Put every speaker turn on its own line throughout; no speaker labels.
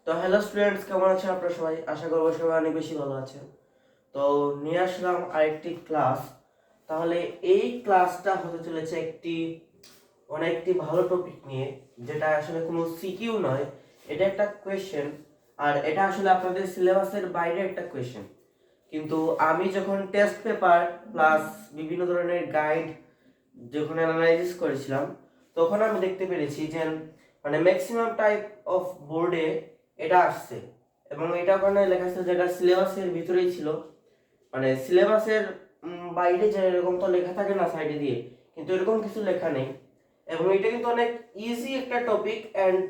তো hello students, কেমন আছেন আপনারা সবাই? আশা করবো সবাই অনেক বেশি ভালো আছেন। তো নিয়ে আসলাম আরেকটি ক্লাস। তাহলে এই ক্লাসটা হতে চলেছে অনেকটি ভালো টপিক নিয়ে, যেটা আসলে কোনো সিকিউ নয়, এটা একটা কোয়েশ্চেন। আর এটা আসলে আপনাদের সিলেবাসের বাইরে একটা কোয়েশ্চেন। কিন্তু আমি যখন টেস্ট পেপার প্লাস বিভিন্ন ধরনের গাইড যখন অ্যানালাইসিস করেছিলাম, তখন আমি দেখতে পেরেছি যে মানে ম্যাক্সিমাম টাইপ অফ বোর্ডে এটা আসছে, এবং এটা ওখানে লেখা ছিল যেটা সিলেবাসের ভিতরেই ছিল। মানে সিলেবাসের বাইরে যে এরকম তো লেখা থাকে না সাইডে দিয়ে, কিন্তু এরকম কিছু লেখা নেই। এবং এটা কিন্তু অনেক ইজি একটা টপিক অ্যান্ড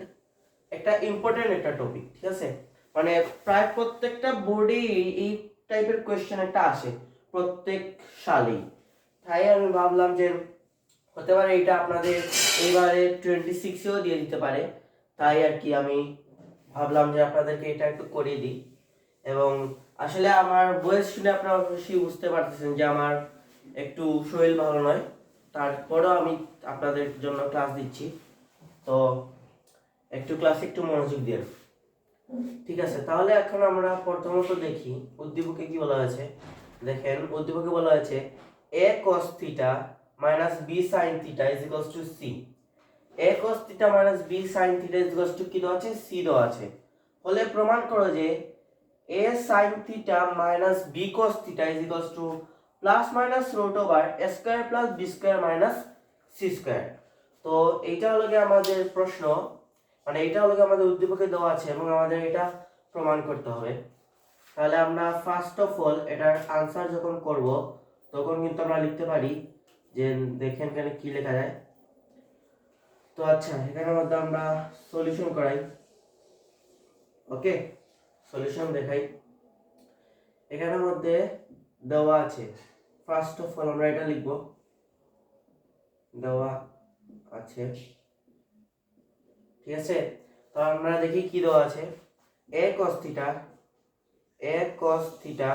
একটা ইম্পর্টেন্ট একটা টপিক, ঠিক আছে? মানে প্রায় প্রত্যেকটা বোর্ডেই এই টাইপের কোয়েশ্চেন একটা আসে প্রত্যেক সালেই। তাই আমি ভাবলাম যে হতে পারে এটা আপনাদের এইবারে 26-এও দিয়ে দিতে পারে। তাই আর কি আমি ভাবলাম যে আপনাদেরকে এটা একটু করিয়ে দিই। এবং আসলে আমার বয়স শুনে আপনারা অবশ্যই বুঝতে পারতেছেন যে আমার একটু শরীর ভালো নয়, তারপরেও আমি আপনাদের জন্য ক্লাস দিচ্ছি। তো ক্লাসে একটু মনোযোগ দিয়ে, ঠিক আছে? তাহলে এখন আমরা প্রথমত দেখি উদ্দীপকে কি বলা হয়েছে। দেখেন, উদ্দীপকে বলা হয়েছে a cos theta minus b sin theta is equals to c. a cos theta minus b sin theta is equals to কি দেওয়া আছে? c দেওয়া আছে। হলে প্রমাণ করো যে a sin theta minus b cos theta is equals to plus minus root over a square plus b square minus c square. তো এইটা হলো গিয়ে আমাদের প্রশ্ন, মানে এটা হলো গিয়ে আমাদের উদ্দীপকে দেওয়া আছে এবং আমাদের এটা প্রমাণ করতে হবে। তাহলে আমরা ফার্স্ট অফ অল এটার আনসার যখন করব, তখন কিন্তু আমরা লিখতে পারি যে দেখেন এখানে কি লেখা যায়। তো আচ্ছা, এখানের মধ্যে আমরা সলিউশন করাই। ওকে, সলিউশন দেখাই। এখানের মধ্যে দেওয়া আছে, ফার্স্ট অফ অল আমরা এটা লিখব, দেওয়া আছে, ঠিক আছে? তো আমরা দেখি কি দেওয়া আছে। a cos theta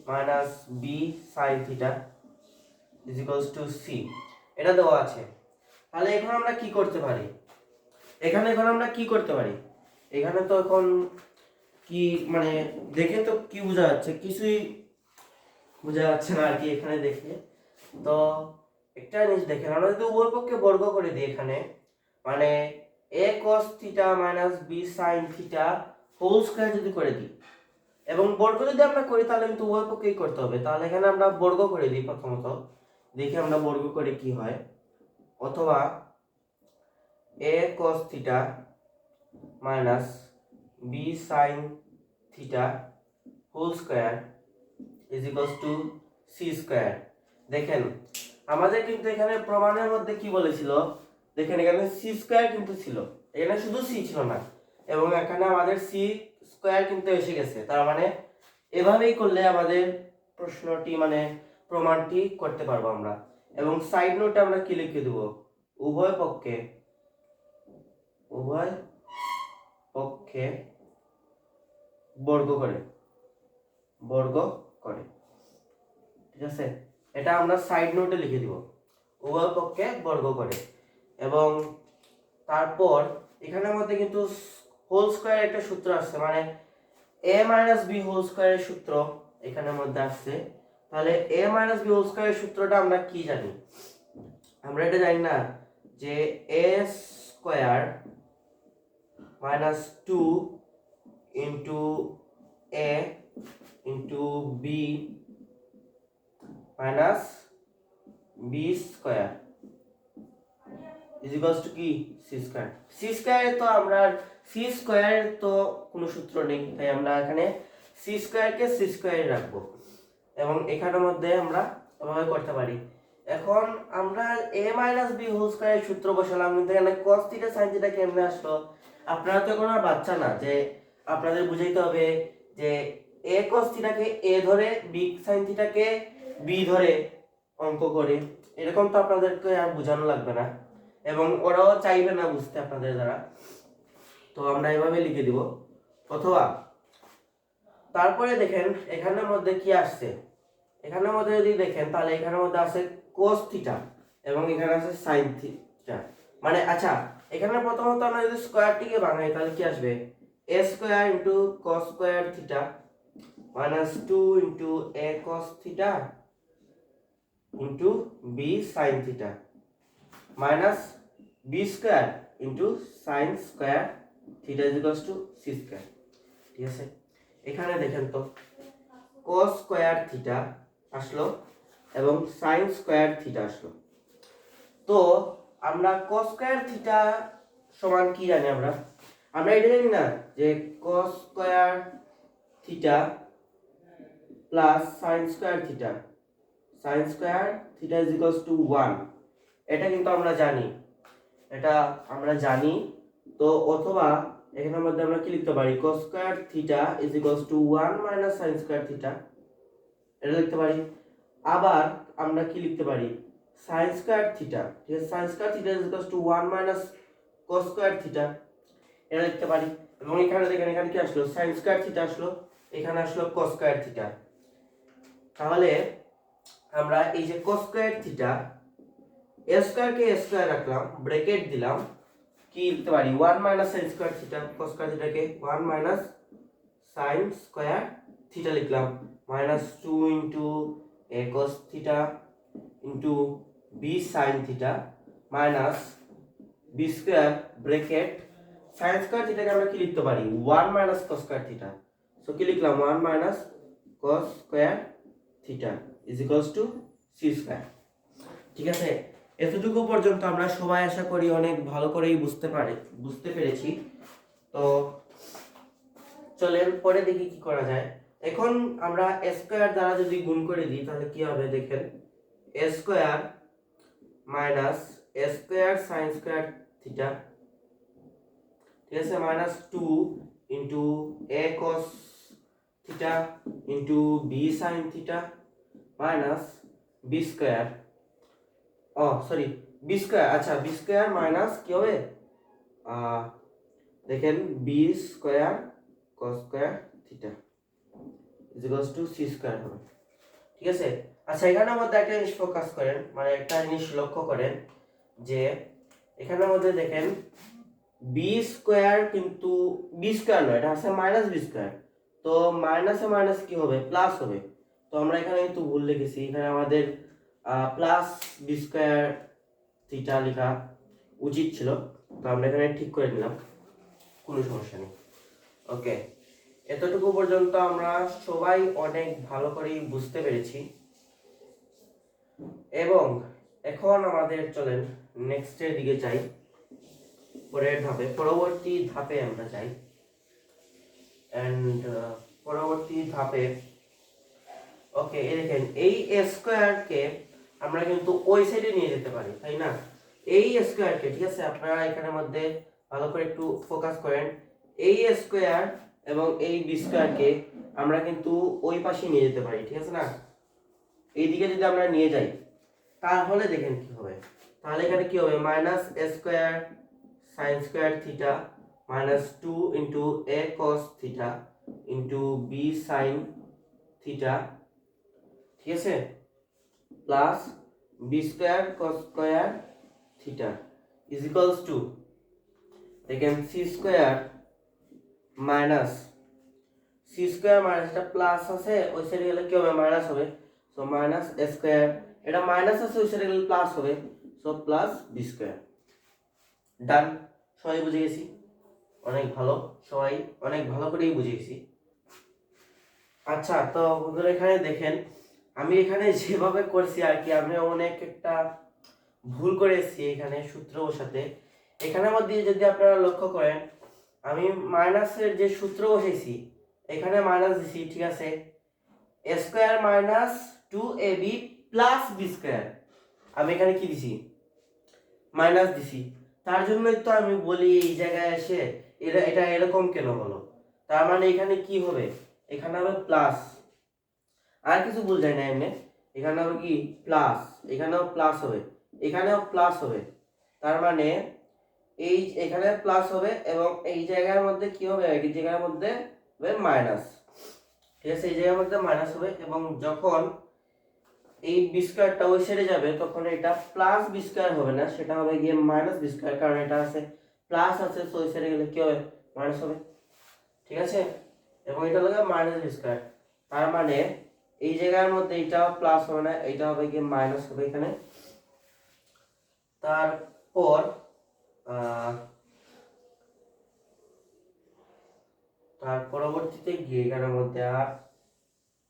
minus b sin theta is equals to c, এটা দেওয়া আছে। তাহলে এখন আমরা কি করতে পারি? এখানে তো এখন কি মানে দেখে তো কি বোঝা যাচ্ছে? কিছুই বোঝা যাচ্ছে না আর কি এখানে দেখে। তো একটা জিনিস দেখেন, আমরা যদি উভয় পক্ষে বর্গ করে দিই এখানে, মানে a cos theta minus b sin theta whole square যদি করে দিই, এবং বর্গ যদি আমরা করি তাহলে কিন্তু উভয় পক্ষেই করতে হবে। তাহলে এখানে আমরা বর্গ করে দিই প্রথমত, দেখি আমরা বর্গ করে কি হয়। অথবা a cos theta minus b sin theta whole square is equals to c square. দেখেন, আমাদের কিন্তু এখানে প্রমাণের মধ্যে কি বলেছিল, দেখেন এখানে c স্কয়ার কিন্তু ছিল, এখানে শুধু c ছিল না, এবং এখানে আমাদের c স্কয়ার কিন্তু এসে গেছে। তার মানে এভাবেই করলে আমাদের প্রশ্নটি মানে প্রমাণটি করতে পারবো আমরা। এবং সাইড নোটে আমরা কি লিখে দেব? উভয় পক্ষে বর্গ করে, ঠিক আছে? এটা আমরা সাইড নোটে লিখে দিব, উভয় পক্ষে বর্গ করে। এবং তারপর এখানের মধ্যে কিন্তু হোল স্কয়ার একটা সূত্র আসছে, মানে a মাইনাস b হোল স্কয়ারের সূত্র এখানের মধ্যে আসছে। তাহলে a মাইনাস b হোল স্কয়ারের সূত্রটা আমরা কি জানি? আমরা এটা জানি না যে a square minus 2 into a into b minus b square is equals to কি? c square. c স্কয়ারে তো আমরা c স্কয়ারের তো কোনো সূত্র নেই, তাই আমরা এখানে c স্কয়ারকে c স্কয়ারে রাখবো, এবং এখানের মধ্যে আমরা এভাবে করতে পারি। এখন আমরা a মাইনাস b হোল স্কয়ারের সূত্র বসালাম, কিন্তু এখানে cos থিটা sin থিটা কেমনে আসলো? আপনারা তো এখন আর বাচ্চা না যে আপনাদের বুঝাইতে হবে যে a cos থিটাকে a ধরে, b sin থিটাকে b ধরে অঙ্ক করে, এরকম তো আপনাদেরকে আর বোঝানো লাগবে না, এবং ওরাও চাইবে না বুঝতে আপনাদের দ্বারা। তো আমরা এভাবে লিখে দিব। অথবা তারপরে দেখেন এখানের মধ্যে কি আসছে, এখানের মধ্যে যদি দেখেন তাহলে এখানের মধ্যে আছে cos থিটা এবং এখানে আছে sin থিটা। মানে আচ্ছা, এখানে প্রথমত আমরা যদি স্কয়ারটিকে ভাঙাই তাহলে কি আসবে? a square into cos square theta minus 2 into a cos theta into b sin theta minus b square into sin square theta is equals to c square. ঠিক আছে, এখানে দেখেন তো cos স্কয়ার থিটা আসলো এবং sin স্কয়ার থিটা আসলো। তো আমরা cos স্কয়ার থিটা সমান কি জানি? আমরা এটা জানি না যে cos square theta plus sin square theta is equals two 1। এটা কিন্তু আমরা জানি, তো অথবা এখানের মধ্যে আমরা কি লিখতে পারি? cos square theta is equals two 1 minus sin square theta, এটা লিখতে পারি। আবার আমরা কি লিখতে পারি? sin স্কয়ার থিটা, ঠিক আছে, sin square theta is equals two 1 minus cos square theta, এটা লিখতে পারি। এবং এখানে দেখেন, এখানে কি আসলো? sin স্কয়ার থিটা আসলো, এখানে আসলো cos স্কয়ার থিটা। তাহলে আমরা এই যে cos square theta, a square কে a স্কয়ার রাখলাম, ব্র্যাকেট দিলাম, কি লিখতে পারি? 1 minus sin square theta, cos square থিটাকে 1 মাইনাস sin স্কয়ার থিটা লিখলাম, minus 2 into a cos theta into b sin theta minus b square bracket sin square থিটাকে আমরা কি লিখতে পারি? 1 minus cos square theta. So কি লিখলাম? 1 minus cos square theta is equals to c square. ঠিক আছে, এতটুকু পর্যন্ত আমরা সবাই আশা করি অনেক ভালো করেই বুঝতে পেরেছি। তো চলেন পরে দেখি কি করা যায়। এখন আমরা a স্কয়ার দ্বারা যদি গুণ করে দিই তাহলে কি হবে দেখেন, a square minus a square sin square theta, ঠিক আছে, minus 2 into a cos theta into b sin theta minus b square, b square, আচ্ছা b স্কয়ার মাইনাস কি হবে? দেখেন b square cos square theta is equals to c square হবে। ঠিক আছে, আচ্ছা এখানের মধ্যে একটা জিনিস ফোকাস করেন, মানে একটা জিনিস লক্ষ্য করেন যে এখানের মধ্যে দেখেন b স্কয়ার, কিন্তু b স্কয়ার নয়, এটা আছে মাইনাস b স্কয়ার। তো মাইনাসে মাইনাস কি হবে? প্লাস হবে। তো আমরা এখানে কিন্তু ভুল লিখেছি, এখানে আমাদের প্লাস b স্কয়ার থিটা লেখা উচিত ছিল। তো আমরা এখানে ঠিক করে নিলাম, কোনো সমস্যা নেই। ওকে, এতটুকু পর্যন্ত আমরা সবাই অনেক ভালো করেই বুঝতে পেরেছি। এবং এখন আমাদের চলেন নেক্সটের দিকে যাই, পরবর্তী ধাপে আমরা যাই। এন্ড পরবর্তী ধাপে ওকে, এই দেখেন এই a স্কয়ার কে আমরা কিন্তু ওই সাইডে নিয়ে যেতে পারি, তাই না? এই a স্কয়ার কে, ঠিক আছে, আপনারা এখানের মধ্যে ভালো করে একটু ফোকাস করেন। এই a স্কয়ার এবং এই b স্কয়ার কে আমরা কিন্তু ওই পাশে নিয়ে যেতে পারি, ঠিক আছে না? এইদিকে যদি আমরা নিয়ে যাই তাহলে দেখেন কি হবে। তাহলে এখানে কি হবে? Minus a square sin square theta minus 2 into a cos theta into b sin theta, ঠিক আছে, plus b square cos square theta is equals two দেখেন c স্কয়ার মাইনাস এটা প্লাস আছে, ওই সাইডে গেলে কি হবে? মাইনাস হবে। সো মাইনাস a স্কয়ার, এটা মাইনাস আছে, ওই সাইডে গেলে প্লাস হবে, সো প্লাস b স্কয়ার। ডান, সবাই বুঝে গেছি? অনেক ভালো, সবাই অনেক ভালো করেই বুঝে গেছি। আচ্ছা, তো বন্ধুরা এখানে দেখেন আমি এখানে যেভাবে করছি আর কি, আমি অনেক একটা ভুল করেছি এখানে সূত্র বসাতে। এখানের মধ্যে যদি আপনারা লক্ষ্য করেন, আমি মাইনাসের যে সূত্র বসেছি এখানে মাইনাস দিছি, ঠিক আছে, a square minus 2ab plus b square, আমি এখানে কি দিছি? মাইনাস দিছি। তার জন্যই তো আমি বলি এই জায়গায় এসে এটা এরকম কেন হলো। তার মানে এখানে কি হবে? এখানে হবে প্লাস, আর কিছু ভুল যায় না এমনি। এখানে হবে কি? প্লাস, এখানেও প্লাস হবে, এখানেও প্লাস হবে। তার মানে এই এখানে প্লাস হবে এবং এই জায়গার মধ্যে কি হবে? এই জায়গার মধ্যে হবে মাইনাস, ঠিক আছে, এই জায়গার মধ্যে মাইনাস হবে। এবং যখন এই বি স্কয়ারটা ওই সাইডে যাবে তখন এটা প্লাস বি স্কয়ার হবে না, সেটা হবে গিয়ে মাইনাস বি স্কয়ার, কারণ এটা আছে প্লাস আছে, সো ওই সাইডে গেলে কি হবে? মাইনাস হবে। ঠিক আছে, এবং এটা লাগে মাইনাস বি স্কয়ার। তার মানে এই জায়গার মধ্যে এটা প্লাস হবে না, এটা হবে কি মাইনাস হবে এখানে। তারপর তার পরবর্তীতে গিয়ে এখানের মধ্যে আর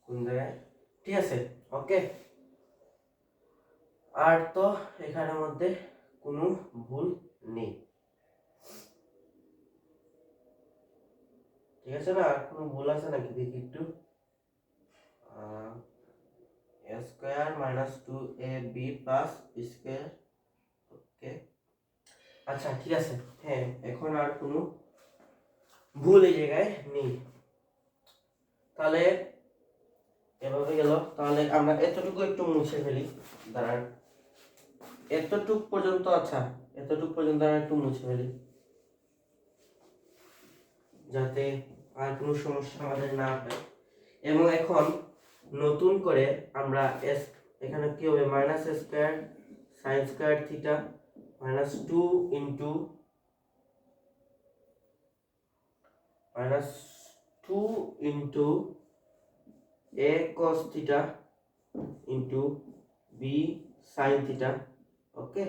কোন জায়গায়, ঠিক আছে ওকে। আর তো এখানের মধ্যে কোনো ভুল নেই, ঠিক আছে না? আর কোনো ভুল আছে নাকি দেখি একটু। a square minus 2ab plus B square, okay আচ্ছা ঠিক আছে। হ্যাঁ, এখন আর কোনো ভুল এই জায়গায় নেই। তাহলে এভাবে গেল। তাহলে আমরা এতটুকু একটু মুছে ফেলি, দাঁড়ান এতটুক পর্যন্ত। আচ্ছা, এতটুক পর্যন্ত আমরা একটু মুছে ফেলি যাতে আর কোনো সমস্যা আমাদের না হয়। এবং এখন নতুন করে আমরা এস, এখানে কি হবে minus square sine square theta minus 2 into a cos theta into b sin theta, okay,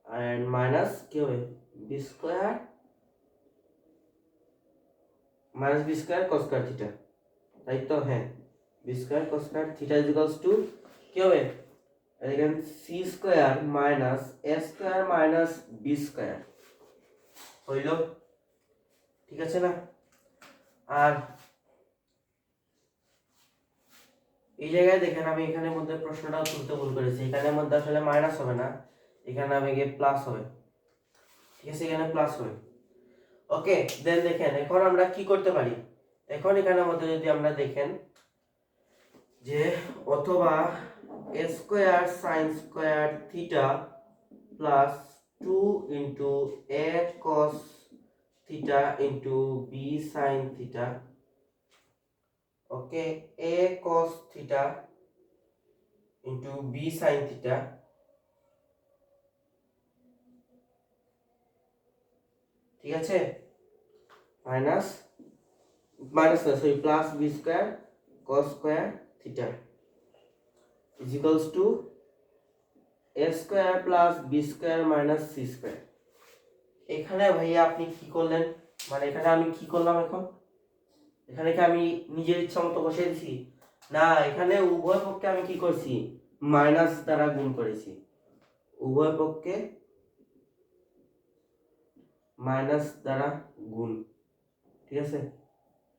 and minus কি হবে b square minus b square cos square theta, তাই তো? হ্যাঁ, b square cos square theta equals to কি হবে এখানে c square minus a square minus b square হইল, ঠিক আছে না? আর এই জায়গায় দেখেন আমি এখানের মধ্যে প্রশ্নটাও তুলতে ভুল করেছি। এখানের মধ্যে আসলে মাইনাস হবে না, এখানে আমি গিয়ে প্লাস হবে, ঠিক আছে, এখানে প্লাস হবে। ওকে, দেন দেখেন এখন আমরা কি করতে পারি। এখন এখানের মধ্যে যদি আমরা দেখেন যে অথবা a square sin square theta plus 2 into a cos theta into b sin theta, okay, a cos theta into b sin theta, ঠিক আছে, মাইনাস মাইনাস না sorry plus B square cos square theta is equals to a square plus B square minus c square. এখানে ভাইয়া আপনি কি করলেন, মানে এখানে আমি কি করলাম এখন, এখানে কি আমি নিজের ইচ্ছা মতো বসিয়ে দিছি? না, এখানে উভয় পক্ষে আমি কি করছি মাইনাস দ্বারা গুণ করেছি, উভয় পক্ষে মাইনাস দ্বারা গুণ, ঠিক আছে,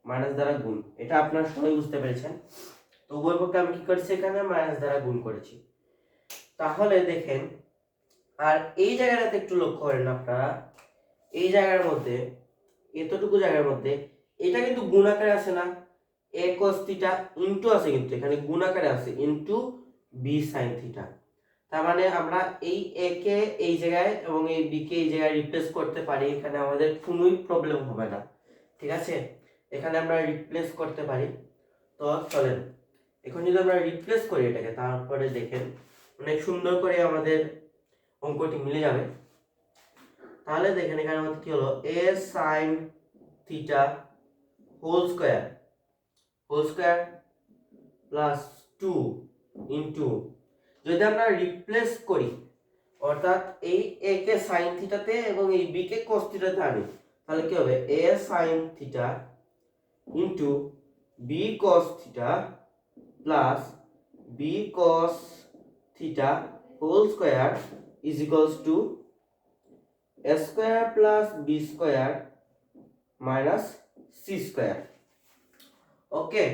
মাইনাস দ্বারা গুণ, এটা আপনারা সবাই বুঝতে পেরেছেন। তো উভয় পক্ষে আমি কি করেছি এখানে মাইনাস দ্বারা গুণ করেছি। তাহলে দেখেন আর এই জায়গাটাতে একটু লক্ষ্য করেন আপনারা, এই জায়গার মধ্যে এতটুকু জায়গার মধ্যে এটা কিন্তু গুণ আকারে আছে না, a cos থিটা ইনটু আছে, কিন্তু এখানে গুণ আকারে আছে ইনটু b sin থিটা। তার মানে আমরা এই a কে এই জায়গায় এবং এই b কে এই জায়গায় রিপ্লেস করতে পারি, এখানে আমাদের কোনোই প্রবলেম হবে না, ঠিক আছে, এখানে আমরা রিপ্লেস করতে পারি। তো চলেন এখন যদি আমরা রিপ্লেস করি এটাকে, তারপরে দেখেন অনেক সুন্দর করে আমাদের অঙ্কটি মিলে যাবে। তাহলে দেখেন এখানে আমাদের কি হলো a sin theta whole square plus 2 into, যদি আমরা রিপ্লেস করি অর্থাৎ এই a কে sin থিটাতে এবং এই b কে cos থিটাতে আনি, তাহলে কি হবে a sin theta into b cos theta plus b cos theta whole square is equals to a square plus b square minus c square. Okay,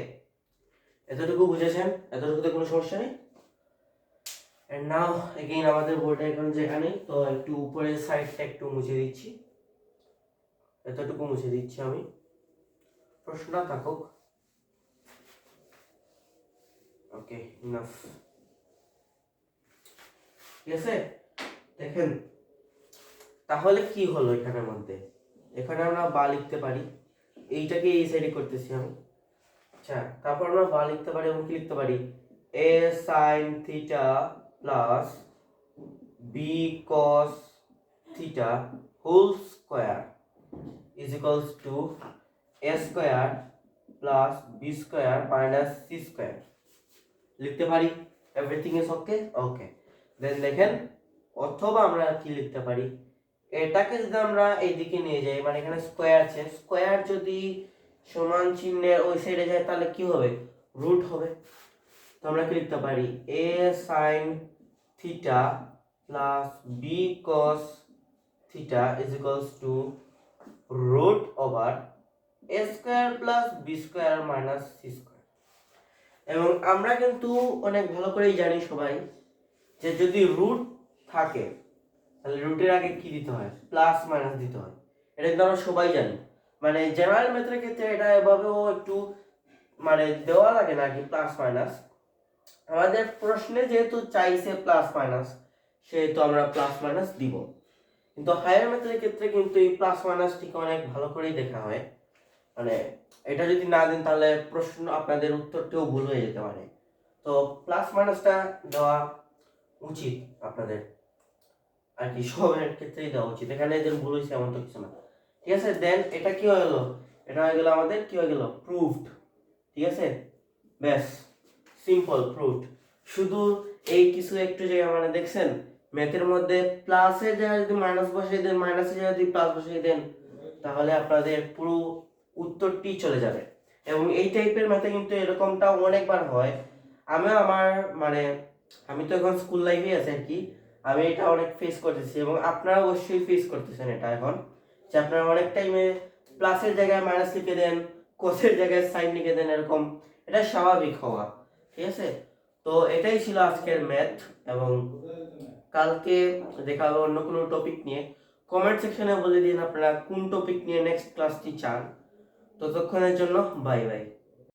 এতটুকু বুঝেছেন? এতটুকুতে কোনো সমস্যা নেই। এন্ড নাও এগেইন আমাদের বোর্ডে এখন যেখানে, তো একটু উপরের সাইডটা একটু মুছে দিচ্ছি, এতটুকু মুছে দিচ্ছি আমি, প্রশ্নটা থাকুক। ওকে, ইনাফ, ঠিক আছে। দেখেন তাহলে কি হলো এখানের মধ্যে, এখানে আমরা বা লিখতে পারি, এইটাকে এই সাইডে করতেছি আমি। আচ্ছা, তারপর আমরা বা লিখতে পারি এবং কি লিখতে পারি a sin theta plus b cos theta whole square is equals to a square plus B square minus C square লিখতে পারি। এভরিথিং ইজ ওকে, ওকে। দেন দেখেন, অথবা আমরা কি লিখতে পারি, এটাকে যদি আমরা এইদিকে নিয়ে যাই, মানে এখানে স্কোয়ার আছে, স্কোয়ার যদি সমান চিহ্নের ওই সাইডে যায় তাহলে কি হবে, রুট হবে। তো আমরা কি লিখতে পারি, A sine theta plus B cos theta is equals to root over A square plus B square minus C square. এবং আমরা কিন্তু অনেক ভালো করেই জানি সবাই যে যদি রুট থাকে তাহলে রুটের আগে কি দিতে হয়, প্লাস মাইনাস দিতে হয়। এটা কিন্তু আমরা সবাই জানি, মানে জেনারেল মেথডের ক্ষেত্রে এটা এভাবেও একটু মানে দেওয়া লাগে না কি, প্লাস মাইনাস। আমাদের প্রশ্নে যেহেতু চাইছে প্লাস মাইনাস, সেহেতু আমরা প্লাস মাইনাস দিব। কিন্তু হায়ার মেথডের ক্ষেত্রে কিন্তু এই প্লাস মাইনাসটিকে অনেক ভালো করেই দেখা হয়, মানে এটা যদি না দেন তাহলে প্রশ্ন আপনাদের উত্তরটিও ভুল হয়ে যেতে পারে। তো প্লাস মাইনাসটা দেওয়া উচিত আপনাদের আর কি, সবের ক্ষেত্রেই দেওয়া উচিত। এখানে যে ভুল হয়েছে এমন তো কিছু না, ঠিক আছে। দেন এটা কি হয়ে গেল, এটা হয়ে গেল আমাদের কি হয়ে গেল, প্রুফড। ঠিক আছে, ব্যাস, সিম্পল প্রুফড। শুধু এই কিছু একটু জায়গা মানে দেখছেন ম্যাথের মধ্যে প্লাসের জায়গায় যদি মাইনাস বসিয়ে দেন, মাইনাসের জায়গায় যদি প্লাস বসিয়ে দেন, তাহলে আপনাদের পুরো উত্তরটি চলে যাবে। এবং এই টাইপের ম্যাথে কিন্তু এরকমটা অনেকবার হয়। আমিও আমার মানে আমি তো এখন স্কুল লাইফে আছি আর কি, আমি এটা অনেক ফেস করতেছি এবং আপনারা অবশ্যই ফেস করতেছেন এটা এখন, যে আপনারা অনেক টাইমে প্লাসের জায়গায় মাইনাস লিখে দেন, কোসের জায়গায় সাইন লিখে দেন, এরকম। এটা স্বাভাবিক হওয়া, ঠিক আছে। তো এটাই ছিল আজকের ম্যাথ, এবং কালকে দেখা হবে অন্য কোনো টপিক নিয়ে। কমেন্ট সেকশনে বলে দিন আপনারা কোন টপিক নিয়ে নেক্সট ক্লাসটি চান। ততক্ষণের জন্য বাই বাই।